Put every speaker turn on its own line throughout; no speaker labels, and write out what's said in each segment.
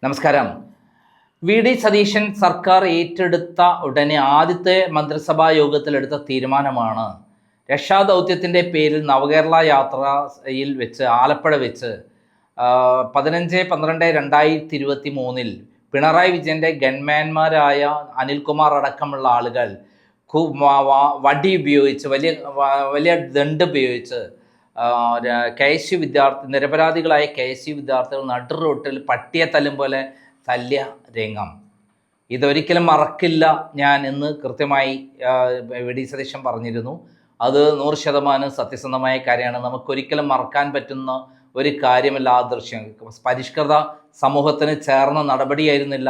നമസ്കാരം. വി.ഡി. സതീശൻ സർക്കാർ ഏറ്റെടുത്ത ഉടനെ ആദ്യത്തെ മന്ത്രിസഭാ യോഗത്തിലെടുത്ത തീരുമാനമാണ് രക്ഷാദൗത്യത്തിൻ്റെ പേരിൽ നവകേരള യാത്രയിൽ വെച്ച് ആലപ്പുഴ വെച്ച് 15/12/2023 പിണറായി വിജയൻ്റെ ഗൺമാൻമാരായ അനിൽകുമാർ അടക്കമുള്ള ആളുകൾ വടി ഉപയോഗിച്ച് വലിയ ദണ്ട് ഉപയോഗിച്ച് KSU നിരപരാധികളായ KSU വിദ്യാർത്ഥികൾ നടു റോട്ടിൽ പട്ടിയെ തല്ലും പോലെ തല്ലിയ രംഗം ഇതൊരിക്കലും മറക്കില്ല ഞാൻ എന്ന് കൃത്യമായി വി.ഡി. സതീശൻ പറഞ്ഞിരുന്നു. അത് 100% സത്യസന്ധമായ കാര്യമാണ്. നമുക്കൊരിക്കലും മറക്കാൻ പറ്റുന്ന ഒരു കാര്യമല്ല ആ ദൃശ്യം. പരിഷ്കൃത സമൂഹത്തിന് ചേർന്ന നടപടിയായിരുന്നില്ല.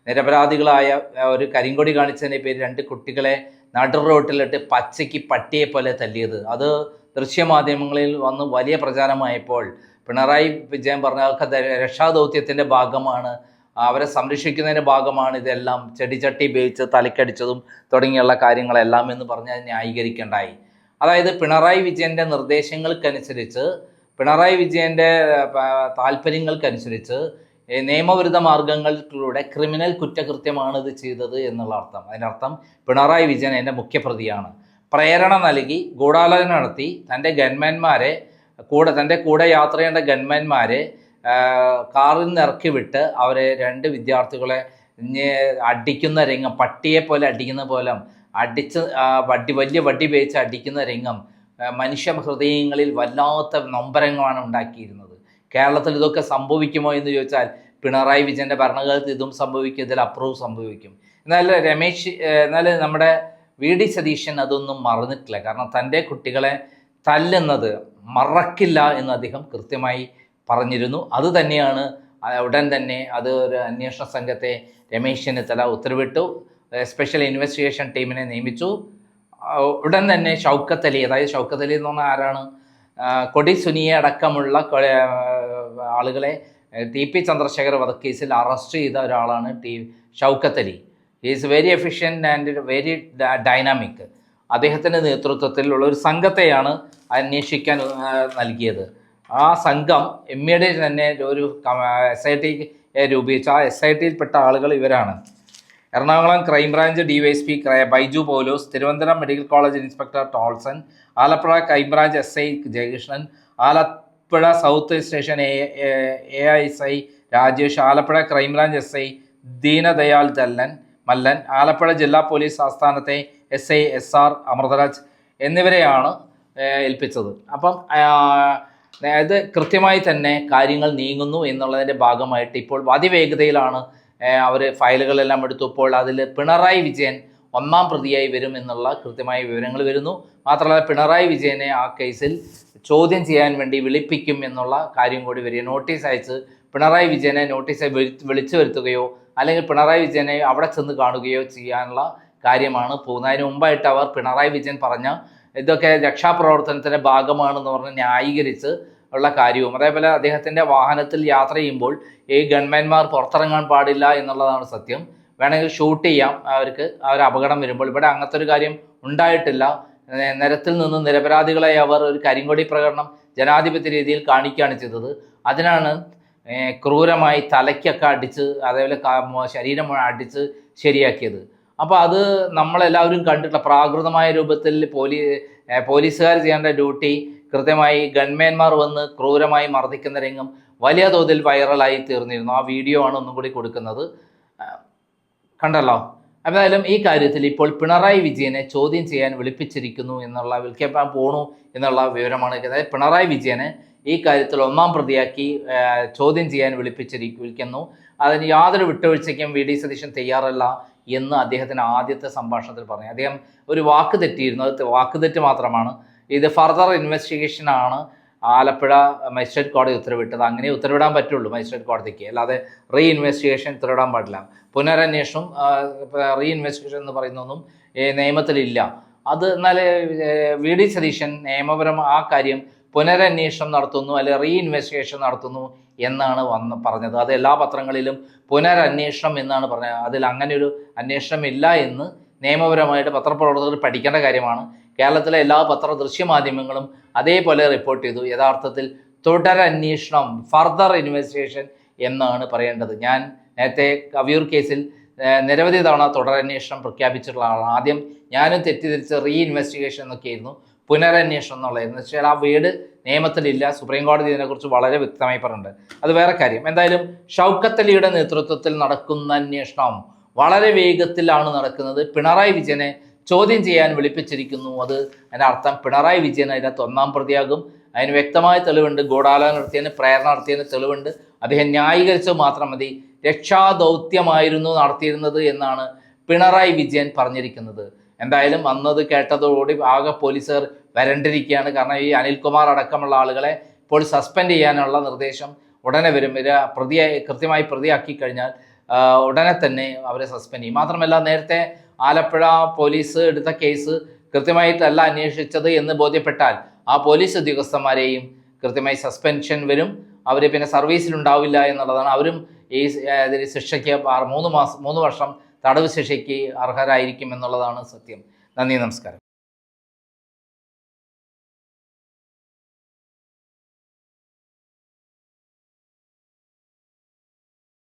നിരപരാധികളായ ഒരു കരിങ്കൊടി കാണിച്ചതിൻ്റെ പേര് 2 കുട്ടികളെ നടു റോട്ടിലിട്ട് പച്ചയ്ക്ക് പട്ടിയെ പോലെ തല്ലിയത്. അത് ദൃശ്യമാധ്യമങ്ങളിൽ വന്ന് വലിയ പ്രചാരമായപ്പോൾ പിണറായി വിജയൻ പറഞ്ഞ രക്ഷാദൗത്യത്തിൻ്റെ ഭാഗമാണ്, അവരെ സംരക്ഷിക്കുന്നതിൻ്റെ ഭാഗമാണ് ഇതെല്ലാം, ചെടിച്ചട്ടി ഉപയോഗിച്ച് തലക്കടിച്ചതും തുടങ്ങിയുള്ള കാര്യങ്ങളെല്ലാം എന്ന് പറഞ്ഞ് അത് ന്യായീകരിക്കേണ്ടായി. അതായത് പിണറായി വിജയൻ്റെ നിർദ്ദേശങ്ങൾക്കനുസരിച്ച്, പിണറായി വിജയൻ്റെ താല്പര്യങ്ങൾക്കനുസരിച്ച് നിയമവിരുദ്ധ മാർഗങ്ങളിലൂടെ ക്രിമിനൽ കുറ്റകൃത്യമാണ് ഇത് ചെയ്തത് എന്നുള്ള അർത്ഥം. അതിനർത്ഥം പിണറായി വിജയൻ എൻ്റെ മുഖ്യപ്രതിയാണ്. പ്രേരണ നൽകി ഗൂഢാലോചന നടത്തി തൻ്റെ കൂടെ യാത്ര ചെയ്യേണ്ട ഗൺമാൻമാരെ കാറിൽ നിന്ന് ഇറക്കി വിട്ട് അവരെ 2 വിദ്യാർത്ഥികളെ അടിക്കുന്ന രംഗം, പട്ടിയെ പോലെ അടിക്കുന്ന പോലെ അടിച്ച് വലിയ വടി ഉപയോഗിച്ച് അടിക്കുന്ന രംഗം മനുഷ്യ ഹൃദയങ്ങളിൽ വല്ലാത്ത നൊമ്പരങ്ങളാണ് ഉണ്ടാക്കിയിരുന്നത്. കേരളത്തിൽ ഇതൊക്കെ സംഭവിക്കുമോ എന്ന് ചോദിച്ചാൽ പിണറായി വിജയൻ്റെ ഭരണകാലത്ത് ഇതും സംഭവിക്കും, ഇതിലപ്പുറവും സംഭവിക്കും. എന്നാൽ നമ്മുടെ വി.ഡി. സതീശൻ അതൊന്നും മറന്നിട്ടില്ല. കാരണം തൻ്റെ കുട്ടികളെ തല്ലുന്നത് മറക്കില്ല എന്ന് അദ്ദേഹം കൃത്യമായി പറഞ്ഞിരുന്നു. അത് തന്നെയാണ് ഉടൻ തന്നെ അത് ഒരു അന്വേഷണ സംഘത്തെ രമേശ് ചെന്നിത്തല ഉത്തരവിട്ടു. സ്പെഷ്യൽ ഇൻവെസ്റ്റിഗേഷൻ ടീമിനെ നിയമിച്ചു. ഉടൻ തന്നെ ഷൗക്കത്ത് അലി എന്ന് പറഞ്ഞാൽ ആരാണ്? കൊടി സുനിയെ അടക്കമുള്ള ആളുകളെ TP ചന്ദ്രശേഖർ വധക്കേസിൽ അറസ്റ്റ് ചെയ്ത ഒരാളാണ് Shoukath Ali. Is very efficient and very dynamic. അദ്ദേഹത്തിൻ്റെ നേതൃത്വത്തിലുള്ള ഒരു സംഘത്തെയാണ് അന്വേഷിക്കാൻ നൽകിയത്. ആ സംഘം ഇമ്മീഡിയറ്റ് തന്നെ ഒരു SIT രൂപീകരിച്ചു. ആ SITയിൽപ്പെട്ട ആളുകൾ ഇവരാണ്: Ernakulam crime branch DYSP Baiju Paulose, Thiruvananthapuram medical college inspector Tolson, Alappuzha crime branch SI Jayakrishnan, Alappuzha south station AISI Rajesh, Alappuzha crime branch SI Deenadayal Mallan, Alappuzha ജില്ലാ പോലീസ് ആസ്ഥാനത്തെ SI SR അമൃതരാജ് എന്നിവരെയാണ് ഏൽപ്പിച്ചത്. അപ്പം ഇത് കൃത്യമായി തന്നെ കാര്യങ്ങൾ നീങ്ങുന്നു എന്നുള്ളതിൻ്റെ ഭാഗമായിട്ട് ഇപ്പോൾ അതിവേഗതയിലാണ് അവർ ഫയലുകളെല്ലാം എടുത്തപ്പോൾ അതിൽ പിണറായി വിജയൻ 1ാം പ്രതിയായി വരും എന്നുള്ള കൃത്യമായ വിവരങ്ങൾ വരുന്നു. മാത്രമല്ല പിണറായി വിജയനെ ആ കേസിൽ ചോദ്യം ചെയ്യാൻ വേണ്ടി വിളിപ്പിക്കും എന്നുള്ള കാര്യം കൂടി വരിക. നോട്ടീസ് അയച്ച് പിണറായി വിജയനെ വിളിച്ചു വരുത്തുകയോ അല്ലെങ്കിൽ പിണറായി വിജയനെ അവിടെ ചെന്ന് കാണുകയോ ചെയ്യാനുള്ള കാര്യമാണ് പോകുന്നത്. അതിന് മുമ്പായിട്ട് അവർ പിണറായി വിജയൻ പറഞ്ഞ ഇതൊക്കെ രക്ഷാപ്രവർത്തനത്തിൻ്റെ ഭാഗമാണെന്ന് പറഞ്ഞ് ന്യായീകരിച്ച് ഉള്ള കാര്യവും, അതേപോലെ അദ്ദേഹത്തിൻ്റെ വാഹനത്തിൽ യാത്ര ചെയ്യുമ്പോൾ ഈ ഗൺമാൻമാർ പുറത്തിറങ്ങാൻ പാടില്ല എന്നുള്ളതാണ് സത്യം. വേണമെങ്കിൽ ഷൂട്ട് ചെയ്യാം അവർക്ക്, അപകടം വരുമ്പോൾ. ഇവിടെ അങ്ങനത്തെ ഒരു കാര്യം ഉണ്ടായിട്ടില്ല. നിരത്തിൽ നിന്ന് നിരപരാധികളെ അവർ ഒരു കരിങ്കൊടി പ്രകടനം ജനാധിപത്യ രീതിയിൽ കാണിക്കുകയാണ് ചെയ്തത്. അതിനാണ് ക്രൂരമായി തലയ്ക്കൊക്കെ അടിച്ച് അതേപോലെ ശരീരം അടിച്ച് ശരിയാക്കിയത്. അപ്പോൾ അത് നമ്മളെല്ലാവരും കണ്ടിട്ടുള്ള പ്രാകൃതമായ രൂപത്തിൽ പോലീസുകാർ ചെയ്യേണ്ട ഡ്യൂട്ടി കൃത്യമായി ഗൺമാൻമാർ വന്ന് ക്രൂരമായി മർദ്ദിക്കുന്ന രംഗം വലിയ തോതിൽ വൈറലായി തീർന്നിരുന്നു. ആ വീഡിയോ ആണ് ഒന്നും കൂടി കൊടുക്കുന്നത്, കണ്ടല്ലോ. എന്തായാലും ഈ കാര്യത്തിൽ ഇപ്പോൾ പിണറായി വിജയനെ ചോദ്യം ചെയ്യാൻ വിളിപ്പിച്ചിരിക്കുന്നു വിളിക്കാൻ പോണു എന്നുള്ള വിവരമാണ്. അതായത് പിണറായി വിജയനെ ഈ കാര്യത്തിൽ 1ാം പ്രതിയാക്കി ചോദ്യം ചെയ്യാൻ വിളിക്കുന്നു. അതിന് യാതൊരു വിട്ടുവീഴ്ചയ്ക്കും വി.ഡി. സതീശൻ തയ്യാറല്ല എന്ന് അദ്ദേഹത്തിന് ആദ്യത്തെ സംഭാഷണത്തിൽ പറഞ്ഞു. അദ്ദേഹം ഒരു വാക്ക് തെറ്റിയിരുന്നു. അത് വാക്കുതെറ്റ് മാത്രമാണ്. ഇത് ഫർദർ ഇൻവെസ്റ്റിഗേഷനാണ് ആലപ്പുഴ മജിസ്ട്രേറ്റ് കോടതി ഉത്തരവിട്ടത്. അങ്ങനെ ഉത്തരവിടാൻ പറ്റുള്ളൂ മജിസ്ട്രേറ്റ് കോടതിക്ക്, അല്ലാതെ ഇൻവെസ്റ്റിഗേഷൻ ഉത്തരവിടാൻ പാടില്ല. പുനരന്വേഷണം ഇൻവെസ്റ്റിഗേഷൻ എന്ന് പറയുന്നതൊന്നും നിയമത്തിലില്ല. അത് എന്നാൽ വി.ഡി. സതീശൻ നിയമപരം ആ കാര്യം പുനരന്വേഷണം നടത്തുന്നു അല്ലെങ്കിൽ ഇൻവെസ്റ്റിഗേഷൻ നടത്തുന്നു എന്നാണ് പറഞ്ഞത്. അത് എല്ലാ പത്രങ്ങളിലും പുനരന്വേഷണം എന്നാണ് പറഞ്ഞത്. അതിൽ അങ്ങനെ ഒരു അന്വേഷണം ഇല്ല എന്ന് നിയമപരമായിട്ട് പത്രപ്രവർത്തകർ പഠിക്കേണ്ട കാര്യമാണ്. കേരളത്തിലെ എല്ലാ ദൃശ്യമാധ്യമങ്ങളും അതേപോലെ റിപ്പോർട്ട് ചെയ്തു. യഥാർത്ഥത്തിൽ തുടരന്വേഷണം, ഫർദർ ഇൻവെസ്റ്റിഗേഷൻ എന്നാണ് പറയേണ്ടത്. ഞാൻ നേരത്തെ കവിയൂർ കേസിൽ നിരവധി തവണ തുടരന്വേഷണം പ്രഖ്യാപിച്ചിട്ടുള്ള ആളാണ്. ആദ്യം ഞാനും തെറ്റിദ്ധരിച്ച് ഇൻവെസ്റ്റിഗേഷൻ എന്നൊക്കെയായിരുന്നു, പുനരന്വേഷണം എന്നുള്ളതായിരുന്നു. പക്ഷേ ആ വീട് നിയമത്തിലില്ല. സുപ്രീം കോടതി ഇതിനെക്കുറിച്ച് വളരെ വ്യക്തമായി പറഞ്ഞിട്ടുണ്ട്. അത് വേറെ കാര്യം. എന്തായാലും ഷൗക്കത്ത് അലിയുടെ നേതൃത്വത്തിൽ നടക്കുന്ന അന്വേഷണം വളരെ വേഗത്തിലാണ് നടക്കുന്നത്. പിണറായി വിജയനെ ചോദ്യം ചെയ്യാൻ വിളിപ്പിച്ചിരിക്കുന്നു. അതിൻ്റെ അർത്ഥം പിണറായി വിജയൻ അതിനകത്ത് ഒന്നാം പ്രതിയാകും. അതിന് വ്യക്തമായ തെളിവുണ്ട്. ഗൂഢാലോചന നടത്തിയതിന്, പ്രേരണ നടത്തിയതിന് തെളിവുണ്ട്. അദ്ദേഹം ന്യായീകരിച്ചത് മാത്രം മതി. രക്ഷാദൗത്യമായിരുന്നു നടത്തിയിരുന്നത് എന്നാണ് പിണറായി വിജയൻ പറഞ്ഞിരിക്കുന്നത്. എന്തായാലും അന്നത് കേട്ടതോടുകൂടി ആകെ പോലീസുകാർ വരണ്ടിരിക്കുകയാണ്. കാരണം ഈ അനിൽകുമാർ അടക്കമുള്ള ആളുകളെ ഇപ്പോൾ സസ്പെൻഡ് ചെയ്യാനുള്ള നിർദ്ദേശം ഉടനെ വരും. കൃത്യമായി പ്രതിയാക്കി കഴിഞ്ഞാൽ ഉടനെ തന്നെ അവരെ സസ്പെൻഡ് ചെയ്യും. മാത്രമല്ല, നേരത്തെ ആലപ്പുഴ പോലീസ് എടുത്ത കേസ് കൃത്യമായിട്ടല്ല അന്വേഷിച്ചത് എന്ന് ബോധ്യപ്പെട്ടാൽ ആ പോലീസ് ഉദ്യോഗസ്ഥന്മാരെയും കൃത്യമായി സസ്പെൻഷൻ വരും. അവർ പിന്നെ സർവീസിലുണ്ടാവില്ല എന്നുള്ളതാണ്. അവരും ഈ ശിക്ഷയ്ക്ക് 3 വർഷം തടവ് ശിക്ഷയ്ക്ക് അർഹരായിരിക്കും എന്നുള്ളതാണ് സത്യം. നന്ദി, നമസ്കാരം.